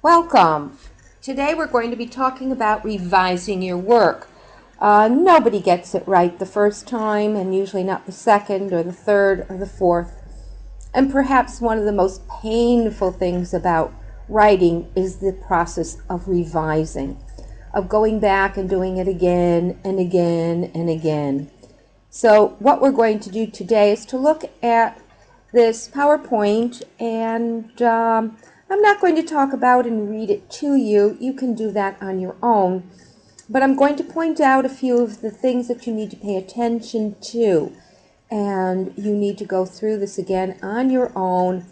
Welcome. Today we're going to be talking about revising your work. Nobody gets it right the first time, and usually not the second or the third or the fourth. And perhaps one of the most painful things about writing is the process of revising, of going back and doing it again and again and again. So what we're going to do today is to look at this PowerPoint, and I'm not going to talk about and read it to you. You can do that on your own. But I'm going to point out a few of the things that you need to pay attention to. And you need to go through this again on your own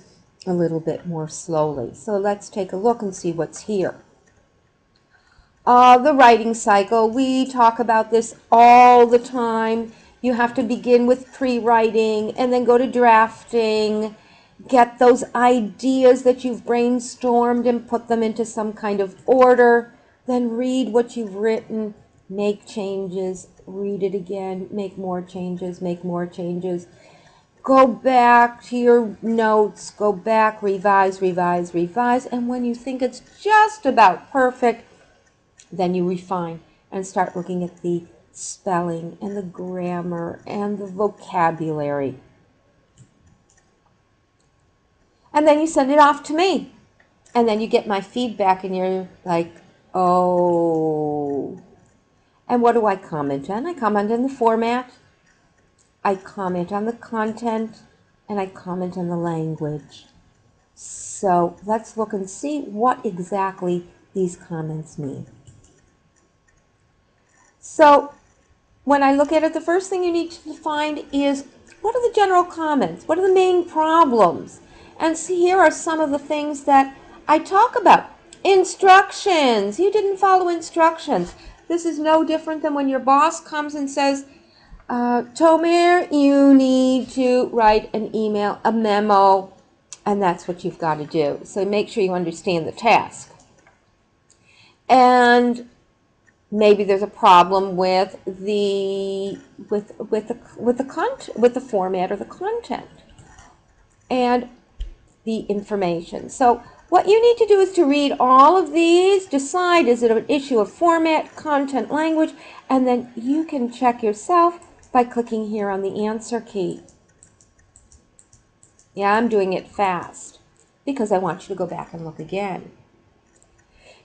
a little bit more slowly. So let's take a look and see what's here. The writing cycle, we talk about this all the time. You have to begin with pre-writing and then go to drafting, get those ideas that you've brainstormed and put them into some kind of order, then read what you've written, make changes, read it again, make more changes, go back to your notes, go back, revise, and when you think it's just about perfect, then you refine and start looking at the spelling and the grammar and the vocabulary. And then you send it off to me. And then you get my feedback and you're like, oh. And what do I comment on? I comment on the format, I comment on the content, and I comment on the language. So let's look and see what exactly these comments mean. So when I look at it, the first thing you need to find is, what are the general comments? What are the main problems? And see, here are some of the things that I talk about. Instructions. You didn't follow instructions. This is no different than when your boss comes and says, Tomer, you need to write an email, a memo, and that's what you've got to do. So make sure you understand the task. And maybe there's a problem with the format or the content and the information. So what you need to do is to read all of these, decide, is it an issue of format, content, language, and then you can check yourself by clicking here on the answer key. Yeah, I'm doing it fast because I want you to go back and look again.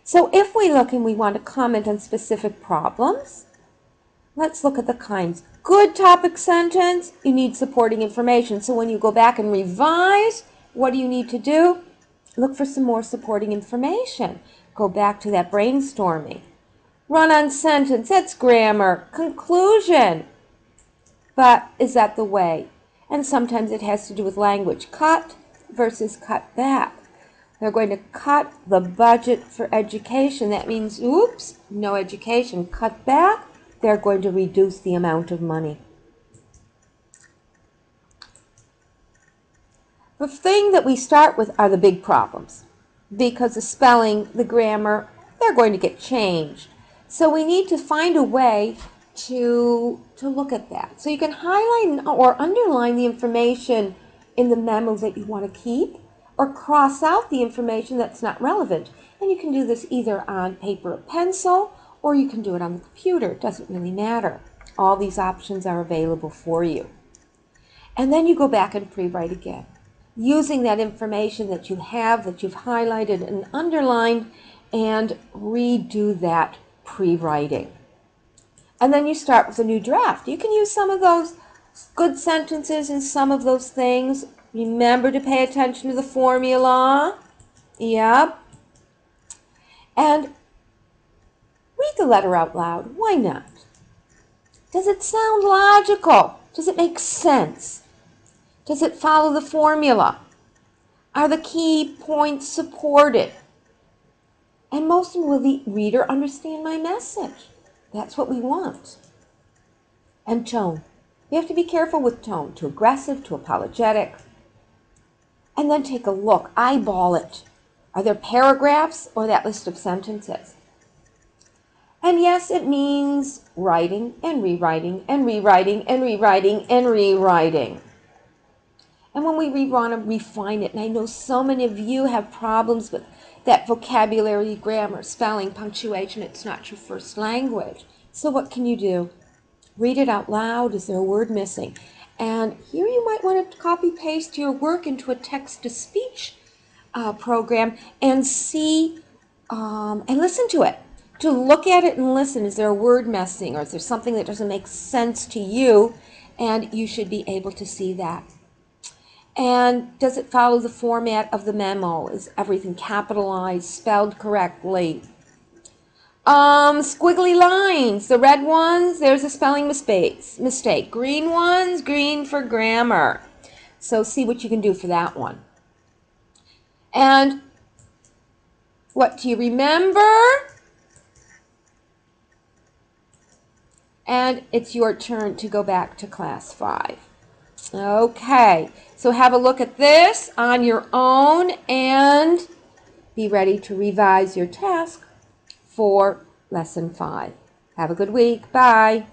So if we look and we want to comment on specific problems, let's look at the kinds. Good topic sentence, you need supporting information. So when you go back and revise, what do you need to do? Look for some more supporting information. Go back to that brainstorming. Run-on sentence, that's grammar. Conclusion, but is that the way? And sometimes it has to do with language. Cut versus cut back. They're going to cut the budget for education. That means, oops, no education. Cut back, they're going to reduce the amount of money. The thing that we start with are the big problems, because the spelling, the grammar, they're going to get changed. So we need to find a way to look at that. So you can highlight or underline the information in the memo that you want to keep, or cross out the information that's not relevant. And you can do this either on paper or pencil, or you can do it on the computer. It doesn't really matter. All these options are available for you. And then you go back and pre-write again, using that information that you have, that you've highlighted and underlined, and redo that pre-writing. And then you start with a new draft. You can use some of those good sentences and some of those things. Remember to pay attention to the formula. Yep. And read the letter out loud. Why not? Does it sound logical? Does it make sense? Does it follow the formula? Are the key points supported? And most will the reader understand my message? That's what we want. And tone. You have to be careful with tone. Too aggressive, too apologetic. And then take a look, eyeball it. Are there paragraphs or that list of sentences? And yes, it means writing and rewriting and rewriting and rewriting and rewriting. And when we want to refine it, and I know so many of you have problems with that vocabulary, grammar, spelling, punctuation, it's not your first language. So what can you do? Read it out loud. Is there a word missing? And here you might want to copy paste your work into a text-to-speech program and see and listen to it. To look at it and listen. Is there a word missing, or is there something that doesn't make sense to you? And you should be able to see that. And does it follow the format of the memo? Is everything capitalized, spelled correctly? Squiggly lines, the red ones, there's a spelling mistake. Green ones, green for grammar. So see what you can do for that one. And what do you remember? And it's your turn to go back to class 5. Okay, so have a look at this on your own and be ready to revise your task for lesson 5. Have a good week. Bye.